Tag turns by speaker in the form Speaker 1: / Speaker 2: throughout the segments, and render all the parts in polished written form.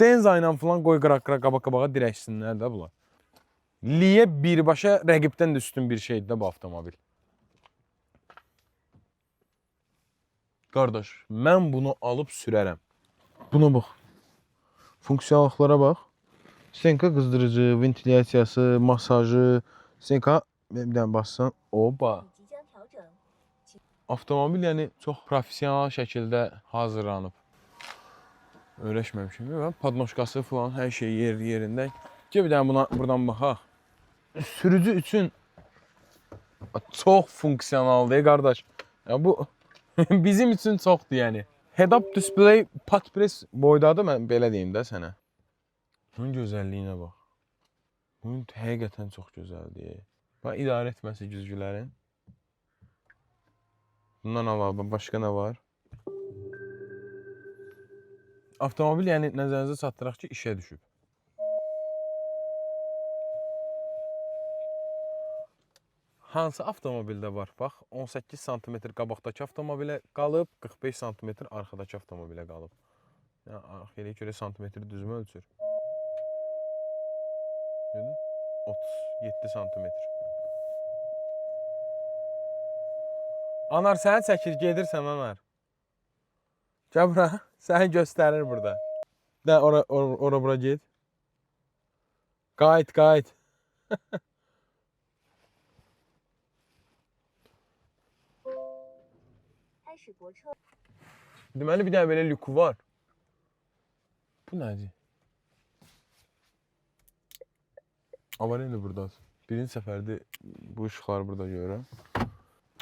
Speaker 1: Denza ilə falan qoy qıra-qıra qabağa dirəksinlər də bunlar. Liyə birbaşa rəqibdən də üstün bir şeydir də bu avtomobil. Qardaş, mən bunu alıb sürərəm. Buna bax. Funksiyonallıqlara bax. Stenka qızdırıcı, ventilyasiyası, masajı, stenka bir dənə bassan, oba. Avtomobil yəni çox professional şəkildə hazırlanıb. Öyrəşməmişim. Podnoşkası falan hər şey yerində. Gəl bir dənə buradan baxaq. Sürücü üçün çox funksiyonaldır qardaş. Ya bu bizim üçün çoxdur yəni. Head-up display patpress boydadır, mən belə deyim də sənə. Bunun gözəlliyinə bax. Bunun həqiqətən çox gözəldir. Bax, idarə etməsi güzgülərin. Bundan nə var? Başqa nə var? Avtomobil yəni nəzərinizə çatdıraq ki, işə düşüb. Hansı avtomobildə var? Bax, 18 sm qabaqdakı avtomobilə qalıb, 45 sm arxadakı avtomobilə qalıb. Yəni, elə görə santimetri düzmə ölçür. Gördün? 37 sm. Anar, səni çəkir, gedirsən, Anar. Gəl bura, səni göstərir burada. Də, ora bura ged. Qayıt. Deməli, bir dənə belə lüku var. Bu nədir? Avariya buradasın. Birinci səfərdə bu ışıqları burada görürəm.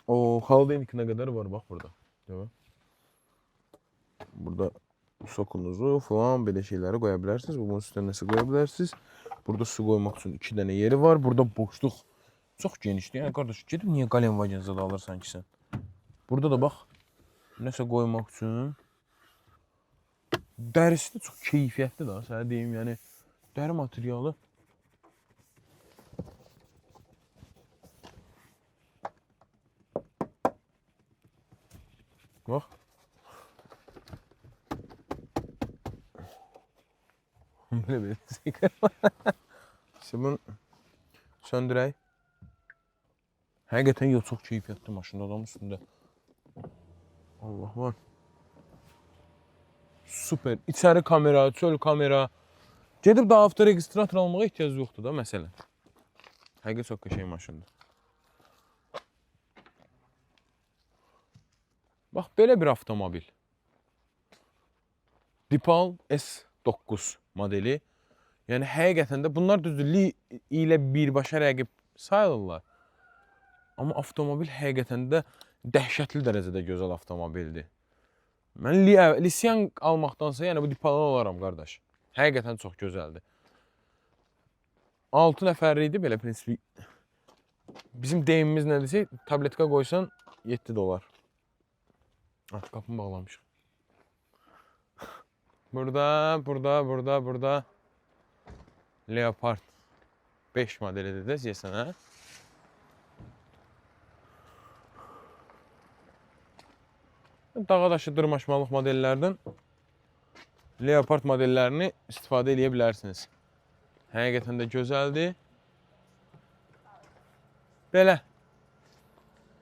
Speaker 1: O, Haldeynik nə qədər var, bax burada. Burada sokunuzu falan belə şeyləri qoya bilərsiniz. Bunun üstünə nəsə qoya bilərsiniz. Burada su qoymaq üçün 2 dənə yeri var. Burada boşluq çox genişdir. Yəni, qardaş, gedib niyə qalem vagenizada alırsan ki sən? Burada da bax, nəsə qoymaq üçün. Dərisi də çox keyfiyyətli da, sənə deyim, yəni dəri materialı. Bax. Belə İşte bunu söndürək. Həqiqətən yox, çox keyfiyyətli maşın adamın üstündə. Allah var. Super. İçəri kamera, çöl kamera. Gedib daha avtoregistrator almağa ehtiyac yoxdur da məsələn. Həqiqət çox qəşəng maşındır. Bax, belə bir avtomobil. Dipal S9 modeli. Yəni, həqiqətən də bunlar düzdür, Li ilə birbaşa rəqib sayılırlar. Amma avtomobil həqiqətən də dəhşətli dərəcədə gözəl avtomobildir. Mən Lisian almaqdansa, yəni bu Dipalı olaram, qardaş. Həqiqətən çox gözəldir. 6 nəfərli idi, belə prinsipi. Bizim deyimimiz nədirsə, tabletka qoysan 7 dolar. Artıq qapını bağlamışıq. Burada. Leopard 5 modelidir də deyəsən, hə? Dağa daşı dırmaşmalıq modellərdən Leopard modellərini istifadə edə bilərsiniz. Həqiqətən də gözəldir. Belə.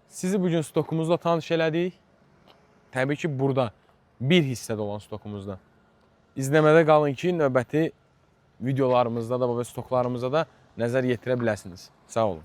Speaker 1: Sizi bugün stokumuzla tanış elədik. Təbii ki, burada bir hissədə olan stokumuzda. İzləmədə qalın ki, növbəti videolarımızda da və stoklarımızda da nəzər yetirə biləsiniz. Sağ olun.